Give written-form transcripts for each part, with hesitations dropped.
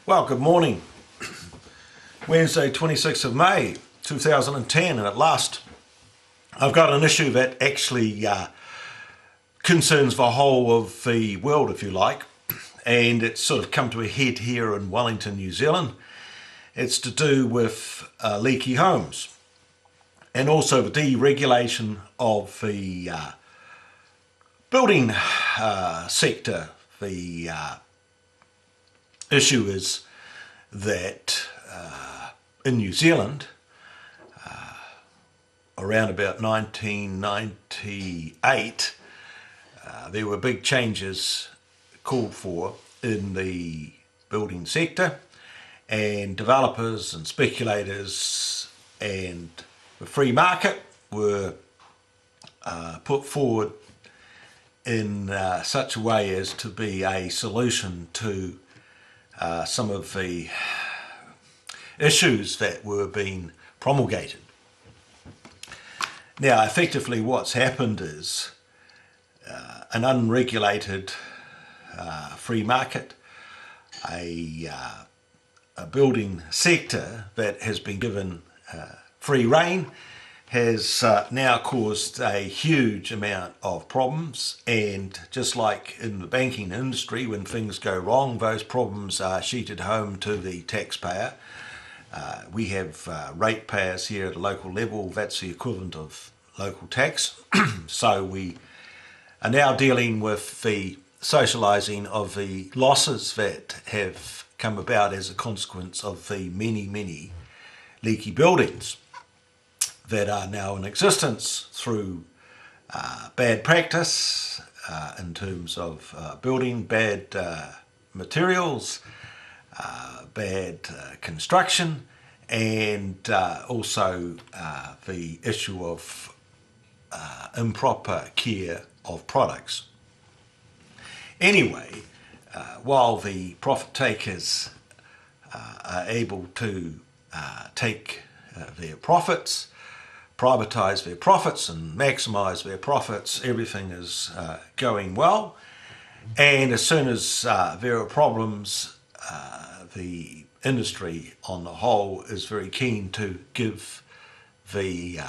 Well, good morning. Wednesday, 26th of May, 2010, and at last I've got an issue that actually concerns the whole of the world, if you like, and it's sort of come to a head here in Wellington, New Zealand. It's to do with leaky homes and also the deregulation of the building sector. The issue is that in New Zealand, around about 1998, there were big changes called for in the building sector, and developers and speculators and the free market were put forward in such a way as to be a solution to some of the issues that were being promulgated. Now, effectively what's happened is an unregulated free market, a building sector that has been given free rein, has now caused a huge amount of problems, and just like in the banking industry, when things go wrong, those problems are sheeted home to the taxpayer. We have ratepayers here at a local level. That's the equivalent of local tax. So we are now dealing with the socialising of the losses that have come about as a consequence of the many leaky buildings that are now in existence through bad practice in terms of building, bad materials, bad construction, and also the issue of improper care of products. Anyway, while the profit takers are able to take their profits, privatise their profits and maximise their profits, everything is going well. And as soon as there are problems, the industry on the whole is very keen to give the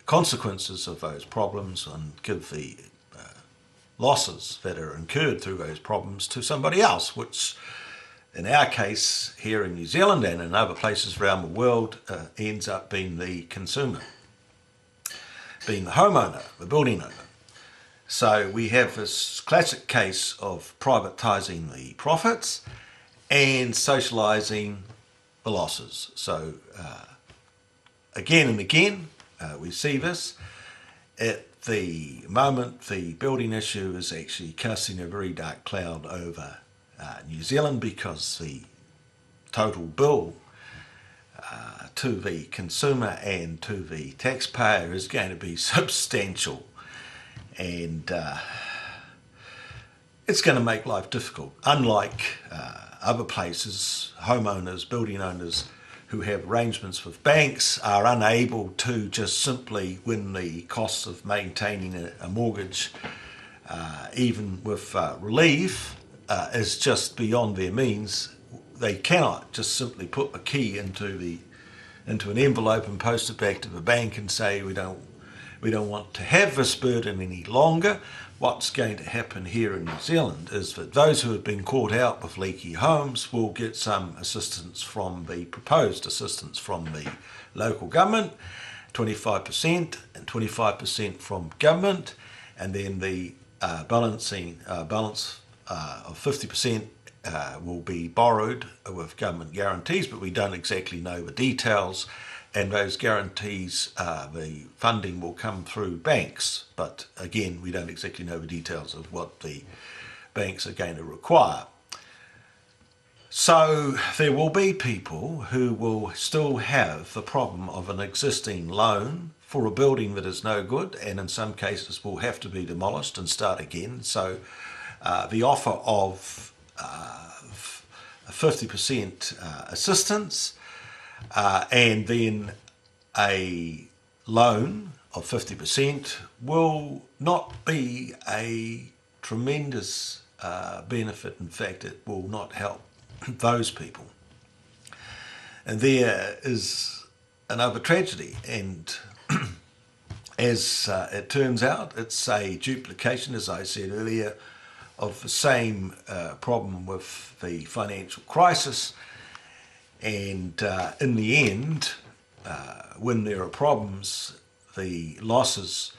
consequences of those problems and give the losses that are incurred through those problems to somebody else, which in our case here in New Zealand and in other places around the world ends up being the consumer, being the homeowner, the building owner. So we have this classic case of privatising the profits and socialising the losses. So again and again we see this. At the moment, the building issue is actually casting a very dark cloud over New Zealand, because the total bill to the consumer and to the taxpayer is going to be substantial, and it's going to make life difficult. Unlike other places, homeowners, building owners who have arrangements with banks are unable to just simply, when the costs of maintaining a mortgage, even with relief, is just beyond their means. They cannot just simply put a key into an envelope and post it back to the bank and say we don't want to have this burden any longer. What's going to happen here in New Zealand is that those who have been caught out with leaky homes will get some assistance from the proposed assistance from the local government, 25% and 25% from government, and then the balance of 50% will be borrowed with government guarantees, but we don't exactly know the details, and those guarantees, the funding will come through banks, but again we don't exactly know the details of what the banks are going to require. So there will be people who will still have the problem of an existing loan for a building that is no good, and in some cases will have to be demolished and start again. So the offer of 50% assistance and then a loan of 50% will not be a tremendous benefit. In fact, it will not help those people. And there is another tragedy, and as it turns out, it's a duplication, as I said earlier, of the same problem with the financial crisis. And in the end, when there are problems, the losses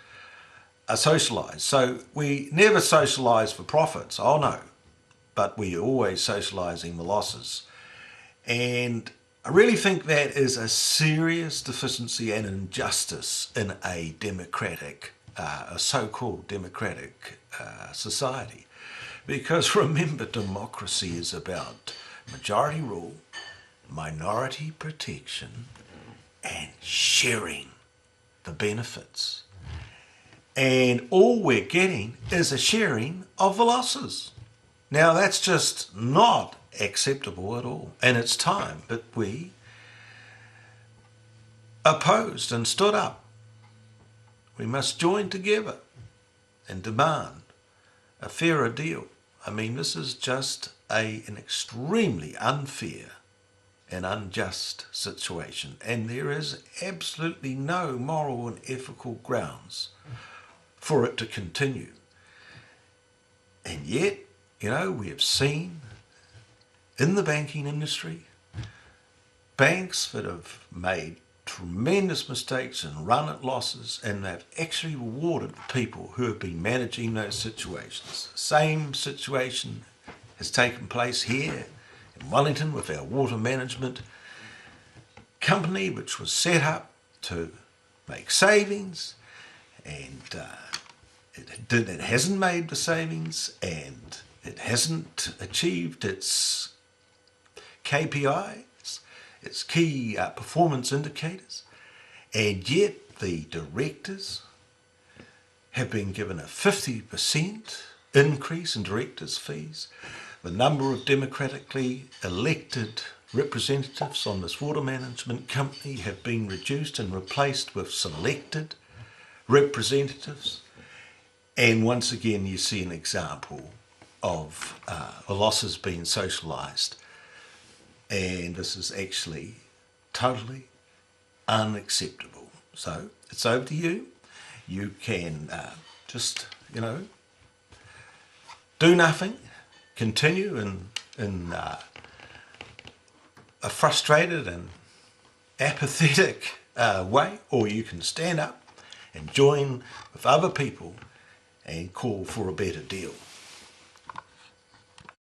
are socialised. So we never socialise for profits, oh no, but we're always socialising the losses. And I really think that is a serious deficiency and injustice in a democratic, a so-called democratic society. Because remember, democracy is about majority rule, minority protection, and sharing the benefits. And all we're getting is a sharing of the losses. Now that's just not acceptable at all. And it's time that we opposed and stood up. We must join together and demand a fairer deal. I mean, this is just an extremely unfair and unjust situation, and there is absolutely no moral and ethical grounds for it to continue. And yet, you know, we have seen in the banking industry banks that have made tremendous mistakes and run at losses, and they've actually rewarded the people who have been managing those situations. The same situation has taken place here in Wellington with our water management company, which was set up to make savings, and it hasn't made the savings, and it hasn't achieved its KPIs, its key performance indicators, and yet the directors have been given a 50% increase in directors' fees. The number of democratically elected representatives on this water management company have been reduced and replaced with selected representatives. And once again, you see an example of the losses being socialised. And this is actually totally unacceptable. So it's over to you. You can just, you know, do nothing, continue in a frustrated and apathetic way, or you can stand up and join with other people and call for a better deal.